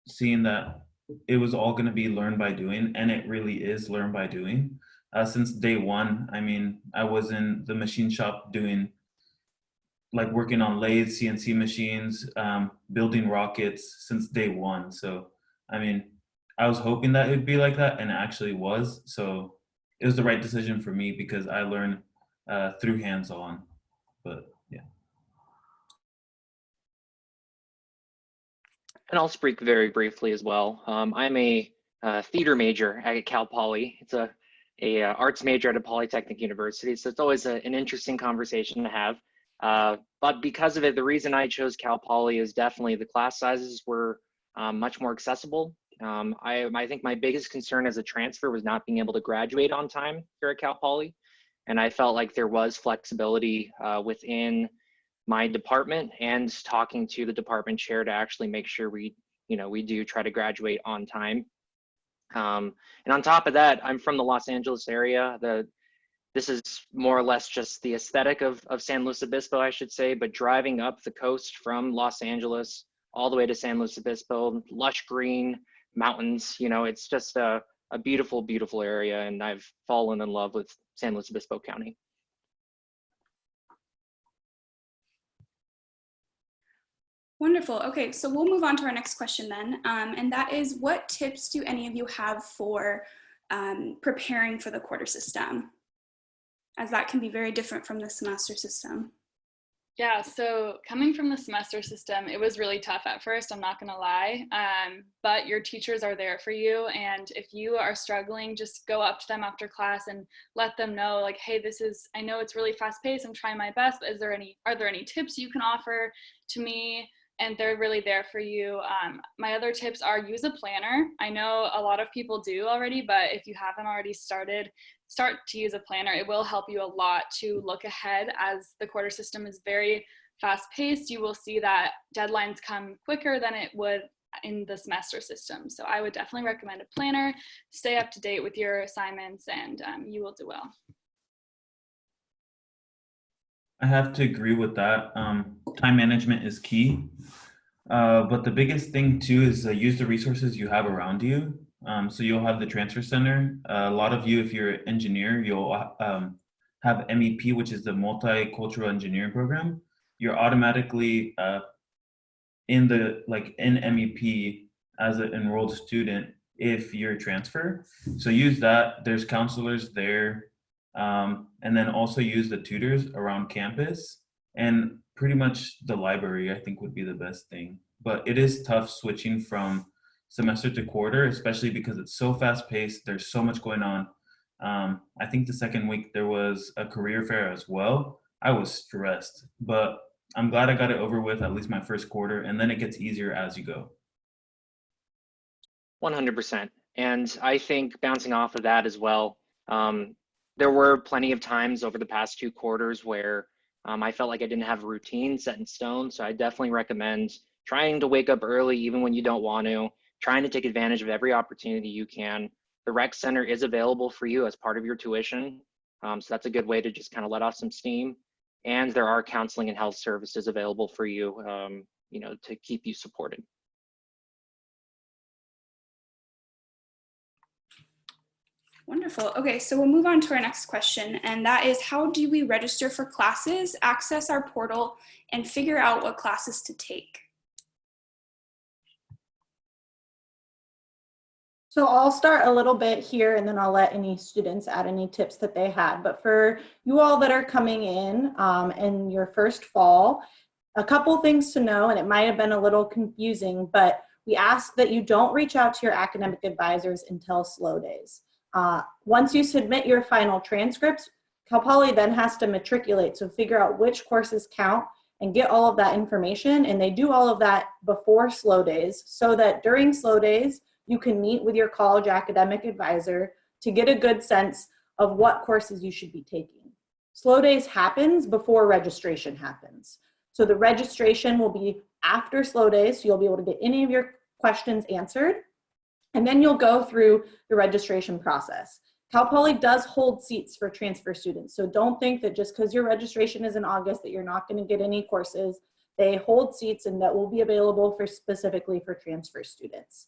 seeing that it was all going to be learned by doing, and it really is learned by doing. Since day one, I mean, I was in the machine shop doing, like working on lathes, CNC machines, building rockets since day one. So, I mean, I was hoping that it would be like that, and it actually was. So it was the right decision for me because I learned through hands-on, but yeah. And I'll speak very briefly as well. I'm a theater major at Cal Poly. It's a arts major at a Polytechnic University, so it's always an interesting conversation to have. But because of it, the reason I chose Cal Poly is definitely the class sizes were much more accessible. I think my biggest concern as a transfer was not being able to graduate on time here at Cal Poly. And I felt like there was flexibility within my department and talking to the department chair to actually make sure we do try to graduate on time. And on top of that, I'm from the Los Angeles area. This is more or less just the aesthetic of San Luis Obispo, I should say, but driving up the coast from Los Angeles all the way to San Luis Obispo, lush green mountains, it's just a beautiful, beautiful area, and I've fallen in love with San Luis Obispo County. Wonderful. Okay, so we'll move on to our next question then, and that is, what tips do any of you have for preparing for the quarter system, as that can be very different from the semester system? Yeah, so coming from the semester system, it was really tough at first, I'm not gonna lie, but your teachers are there for you, and if you are struggling, just go up to them after class and let them know, like, hey, I know it's really fast paced, I'm trying my best, but are there any tips you can offer to me? And they're really there for you. My other tips are use a planner. I know a lot of people do already, but if you haven't already start to use a planner. It will help you a lot to look ahead, as the quarter system is very fast paced. You will see that deadlines come quicker than it would in the semester system. So I would definitely recommend a planner, stay up to date with your assignments, and you will do well. I have to agree with that. Time management is key. But the biggest thing too is use the resources you have around you. So you'll have the transfer center. A lot of you, if you're an engineer, you'll have MEP, which is the multicultural engineering program. You're automatically in MEP as an enrolled student if you're a transfer. So use that. There's counselors there. And then also use the tutors around campus, and pretty much the library, I think, would be the best thing. But it is tough switching from semester to quarter, especially because it's so fast paced. There's so much going on. I think the second week there was a career fair as well. I was stressed, but I'm glad I got it over with, at least my first quarter, and then it gets easier as you go. 100%. And I think bouncing off of that as well, there were plenty of times over the past 2 quarters where I felt like I didn't have a routine set in stone. So I definitely recommend trying to wake up early, even when you don't want to, trying to take advantage of every opportunity you can. The rec center is available for you as part of your tuition. So that's a good way to just kind of let off some steam. And there are counseling and health services available for you, to keep you supported. Wonderful. Okay, so we'll move on to our next question, and that is, how do we register for classes, access our portal, and figure out what classes to take? So I'll start a little bit here, and then I'll let any students add any tips that they had. But for you all that are coming in your first fall, A couple things to know, and it might have been a little confusing, but we ask that you don't reach out to your academic advisors until slow days. Once you submit your final transcripts, Cal Poly then has to matriculate, so figure out which courses count and get all of that information, and they do all of that before slow days so that during slow days, you can meet with your college academic advisor to get a good sense of what courses you should be taking. Slow days happens before registration happens. So the registration will be after slow days, so you'll be able to get any of your questions answered, and then you'll go through the registration process. Cal Poly does hold seats for transfer students, so don't think that just because your registration is in August that you're not going to get any courses. They hold seats and that will be available for specifically for transfer students.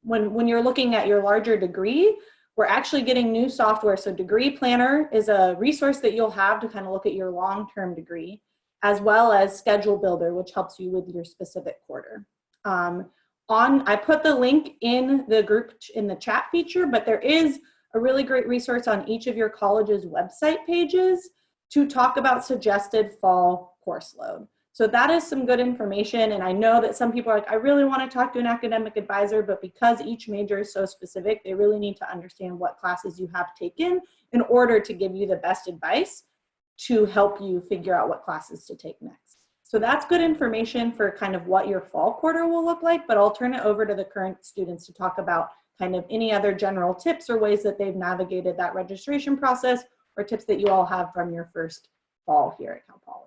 When you're looking at your larger degree, we're actually getting new software. So Degree Planner is a resource that you'll have to kind of look at your long-term degree, as well as Schedule Builder, which helps you with your specific quarter. I put the link in the group in the chat feature, but there is a really great resource on each of your college's website pages to talk about suggested fall course load. So that is some good information, and I know that some people are like, I really want to talk to an academic advisor, but because each major is so specific, they really need to understand what classes you have taken in order to give you the best advice to help you figure out what classes to take next. So that's good information for kind of what your fall quarter will look like, but I'll turn it over to the current students to talk about kind of any other general tips or ways that they've navigated that registration process, or tips that you all have from your first fall here at Cal Poly.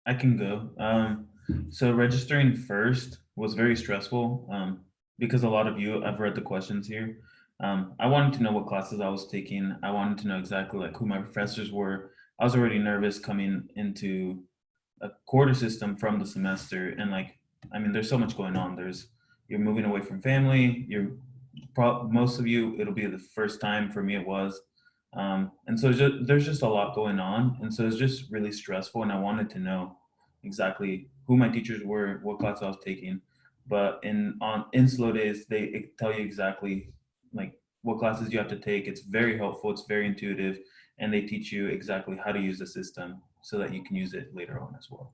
I can go. So registering first was very stressful because a lot of you, I've read the questions here. I wanted to know what classes I was taking. I wanted to know exactly like who my professors were. I was already nervous coming into a quarter system from the semester. And like, I mean, there's so much going on. You're moving away from family. Most of you, it'll be the first time. For me, it was. And so there's just a lot going on. And so it's just really stressful. And I wanted to know exactly who my teachers were, what class I was taking. But in slow days, they tell you exactly like what classes you have to take. It's very helpful. It's very intuitive. And they teach you exactly how to use the system so that you can use it later on as well.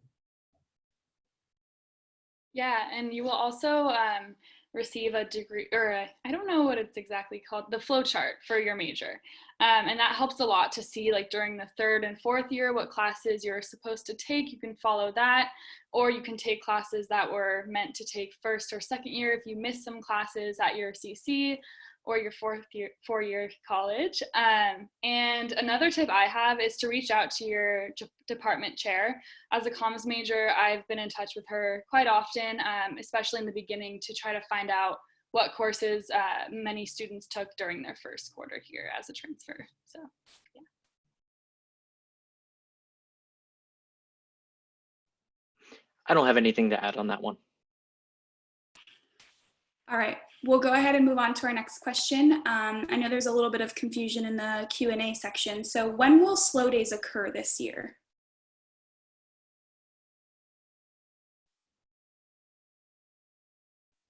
Yeah, and you will also receive a degree, or I don't know what it's exactly called, the flow chart for your major. And that helps a lot to see like during the third and fourth year what classes you're supposed to take. You can follow that, or you can take classes that were meant to take first or second year if you missed some classes at your CC or your four-year college. And another tip I have is to reach out to your department chair. As a comms major, I've been in touch with her quite often, especially in the beginning, to try to find out what courses many students took during their first quarter here as a transfer. So, yeah. I don't have anything to add on that one. All right, we'll go ahead and move on to our next question. I know there's a little bit of confusion in the Q&A section. So when will slow days occur this year?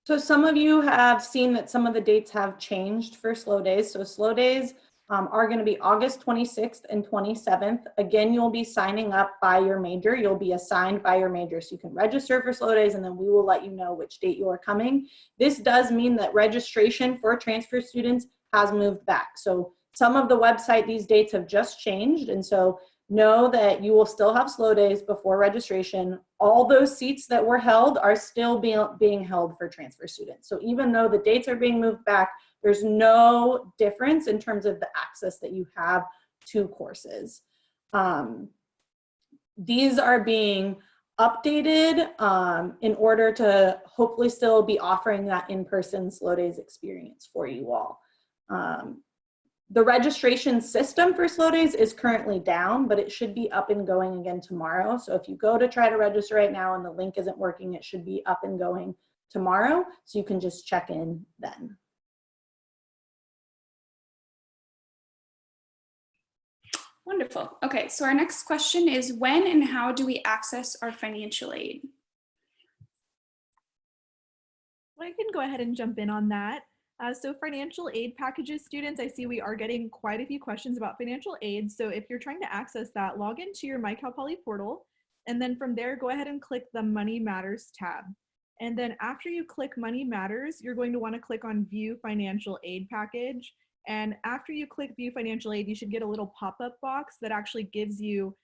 So some of you have seen that some of the dates have changed for slow days. So slow days are going to be August 26th and 27th. Again, you'll be signing up by your major. You'll be assigned by your major. So you can register for slow days, and then we will let you know which date you are coming. This does mean that registration for transfer students has moved back. So some of the website, these dates have just changed. And so know that you will still have slow days before registration. All those seats that were held are still being held for transfer students. So even though the dates are being moved back, there's no difference in terms of the access that you have to courses. These are being updated in order to hopefully still be offering that in-person slow days experience for you all. The registration system for slow days is currently down, but it should be up and going again tomorrow. So if you go to try to register right now and the link isn't working, it should be up and going tomorrow. So you can just check in then. Wonderful. Okay, so our next question is, when and how do we access our financial aid? Well, I can go ahead and jump in on that. So financial aid packages, students, I see we are getting quite a few questions about financial aid. So if you're trying to access that, log into your My Cal Poly portal, and then from there, go ahead and click the Money Matters tab. And then after you click Money Matters, you're going to want to click on View Financial Aid Package. And after you click View Financial Aid, you should get a little pop-up box that actually gives you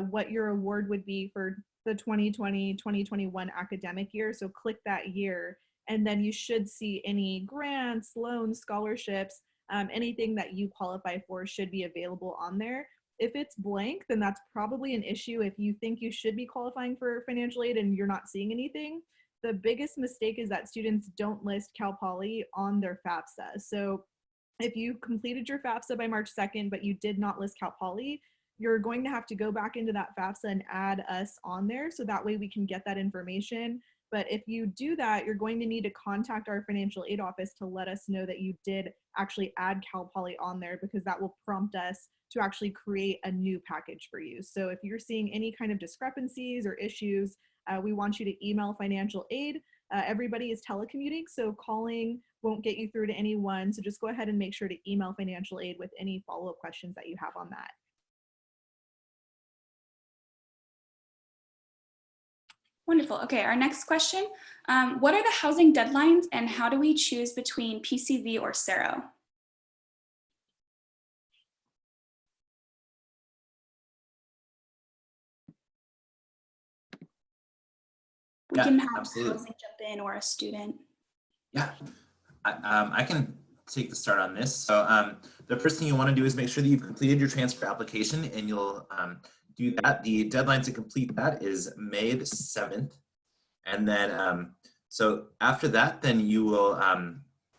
what your award would be for the 2020-2021 academic year. So click that year, and then you should see any grants, loans, scholarships, anything that you qualify for should be available on there. If it's blank, then that's probably an issue. If you think you should be qualifying for financial aid and you're not seeing anything, the biggest mistake is that students don't list Cal Poly on their FAFSA. So if you completed your FAFSA by March 2nd, but you did not list Cal Poly, you're going to have to go back into that FAFSA and add us on there, so that way we can get that information. But if you do that, you're going to need to contact our financial aid office to let us know that you did actually add Cal Poly on there, because that will prompt us to actually create a new package for you. So if you're seeing any kind of discrepancies or issues, we want you to email financial aid. Everybody is telecommuting, so calling won't get you through to anyone. So just go ahead and make sure to email financial aid with any follow-up questions that you have on that. Wonderful. Okay, our next question. What are the housing deadlines and how do we choose between PCV or CERO? We can have absolutely. housing jump in or a student. Yeah, I can take the start on this. So the first thing you want to do is make sure that you've completed your transfer application, and you'll do that. The deadline to complete that is May the 7th. And then, so after that, then you will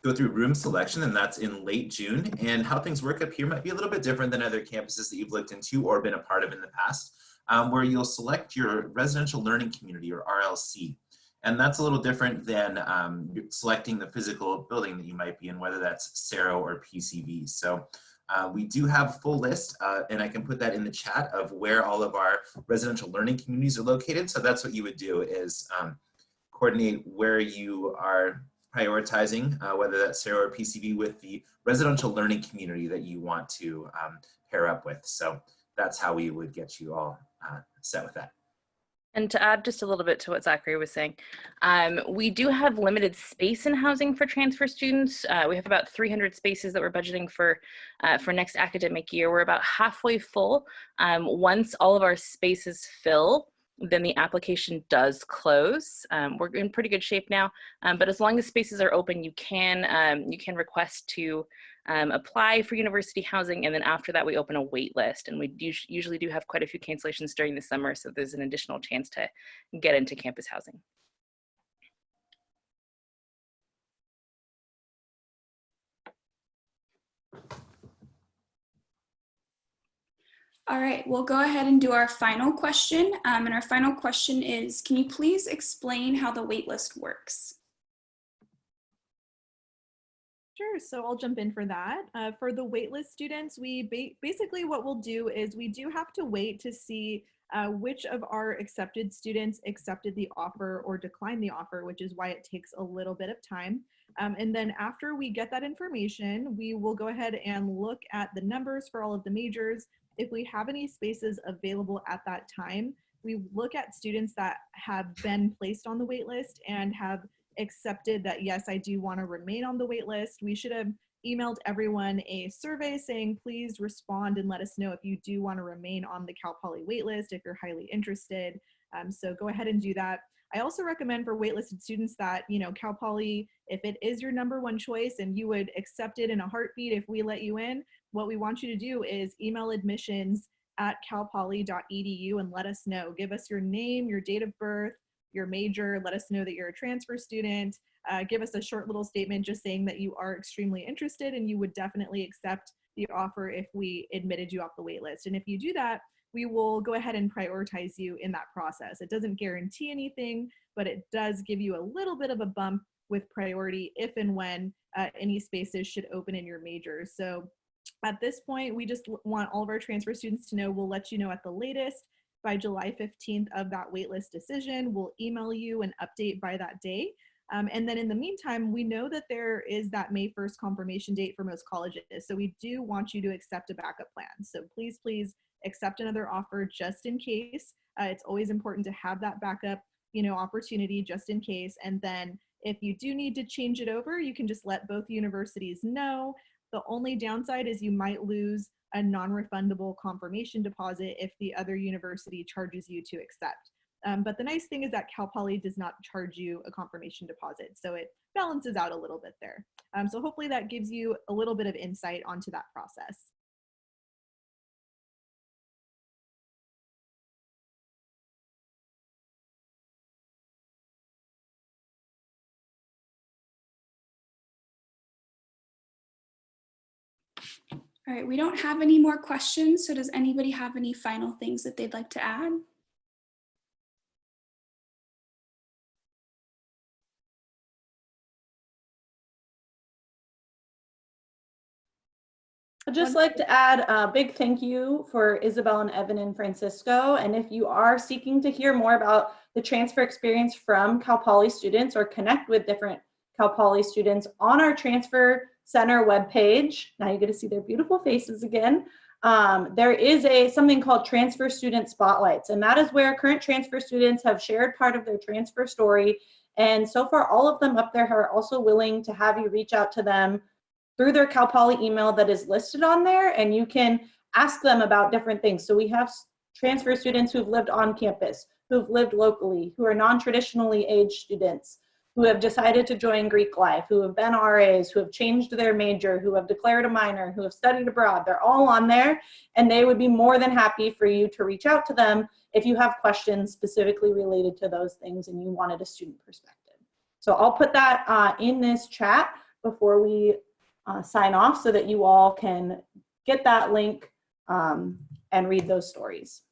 go through room selection, and that's in late June. And how things work up here might be a little bit different than other campuses that you've looked into or been a part of in the past, where you'll select your residential learning community, or RLC. And that's a little different than selecting the physical building that you might be in, whether that's CERO or PCV. So we do have a full list, and I can put that in the chat, of where all of our residential learning communities are located. So that's what you would do, is coordinate where you are prioritizing, whether that's CERO or PCV, with the residential learning community that you want to pair up with. So that's how we would get you all set with that. And to add just a little bit to what Zachary was saying, we do have limited space in housing for transfer students. We have about 300 spaces that we're budgeting for next academic year. We're about halfway full. Once all of our spaces fill, then the application does close. We're in pretty good shape now, but as long as spaces are open, you can request to apply for university housing, and then after that we open a wait list, and we usually do have quite a few cancellations during the summer, so there's an additional chance to get into campus housing. All right, we'll go ahead and do our final question. And our final question is, can you please explain how the waitlist works? Sure, so I'll jump in for that. For the waitlist students, we basically what we'll do is we do have to wait to see which of our accepted students accepted the offer or declined the offer, which is why it takes a little bit of time. And then after we get that information, we will go ahead and look at the numbers for all of the majors. If we have any spaces available at that time, we look at students that have been placed on the wait list and have accepted that, yes, I do want to remain on the wait list. We should have emailed everyone a survey saying, please respond and let us know if you do want to remain on the Cal Poly wait list, if you're highly interested. So go ahead and do that. I also recommend for waitlisted students that, Cal Poly, if it is your #1 choice and you would accept it in a heartbeat if we let you in, what we want you to do is email admissions@calpoly.edu and let us know. Give us your name, your date of birth, your major, let us know that you're a transfer student. Give us a short little statement just saying that you are extremely interested and you would definitely accept the offer if we admitted you off the wait list. And if you do that, we will go ahead and prioritize you in that process. It doesn't guarantee anything, but it does give you a little bit of a bump with priority if and when any spaces should open in your major. So at this point, we just want all of our transfer students to know we'll let you know at the latest by July 15th of that waitlist decision. We'll email you an update by that day. And then in the meantime, we know that there is that May 1st confirmation date for most colleges. So we do want you to accept a backup plan. So please, please accept another offer just in case. It's always important to have that backup, opportunity just in case. And then if you do need to change it over, you can just let both universities know. The only downside is you might lose a non-refundable confirmation deposit if the other university charges you to accept. But the nice thing is that Cal Poly does not charge you a confirmation deposit, so it balances out a little bit there. So hopefully that gives you a little bit of insight onto that process. All right, we don't have any more questions, so does anybody have any final things that they'd like to add? I'd just like to add a big thank you for Isabel and Evan and Francisco. And if you are seeking to hear more about the transfer experience from Cal Poly students or connect with different Cal Poly students on our Transfer Center webpage, now you get to see their beautiful faces again. There is something called Transfer Student Spotlights, and that is where current transfer students have shared part of their transfer story. And so far, all of them up there are also willing to have you reach out to them through their Cal Poly email that is listed on there, and you can ask them about different things. So we have transfer students who've lived on campus, who've lived locally, who are non-traditionally aged students, who have decided to join Greek life, who have been RAs, who have changed their major, who have declared a minor, who have studied abroad. They're all on there, and they would be more than happy for you to reach out to them if you have questions specifically related to those things and you wanted a student perspective. So I'll put that in this chat before we sign off so that you all can get that link and read those stories.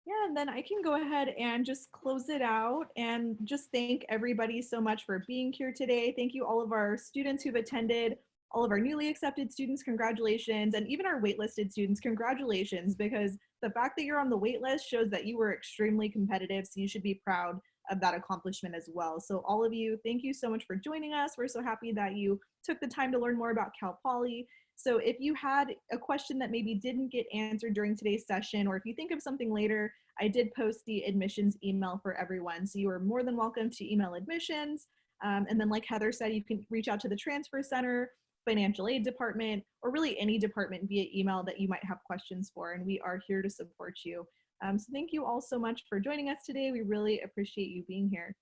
Yeah, and then I can go ahead and just close it out and just thank everybody so much for being here today. Thank you all of our students who've attended, all of our newly accepted students, congratulations, and even our waitlisted students, congratulations, because the fact that you're on the wait list shows that you were extremely competitive, so you should be proud of that accomplishment as well. So all of you, thank you so much for joining us. We're so happy that you took the time to learn more about Cal Poly. So if you had a question that maybe didn't get answered during today's session, or if you think of something later, I did post the admissions email for everyone. So you are more than welcome to email admissions. And then like Heather said, you can reach out to the Transfer Center, financial aid department, or really any department via email that you might have questions for, and we are here to support you. So thank you all so much for joining us today. We really appreciate you being here.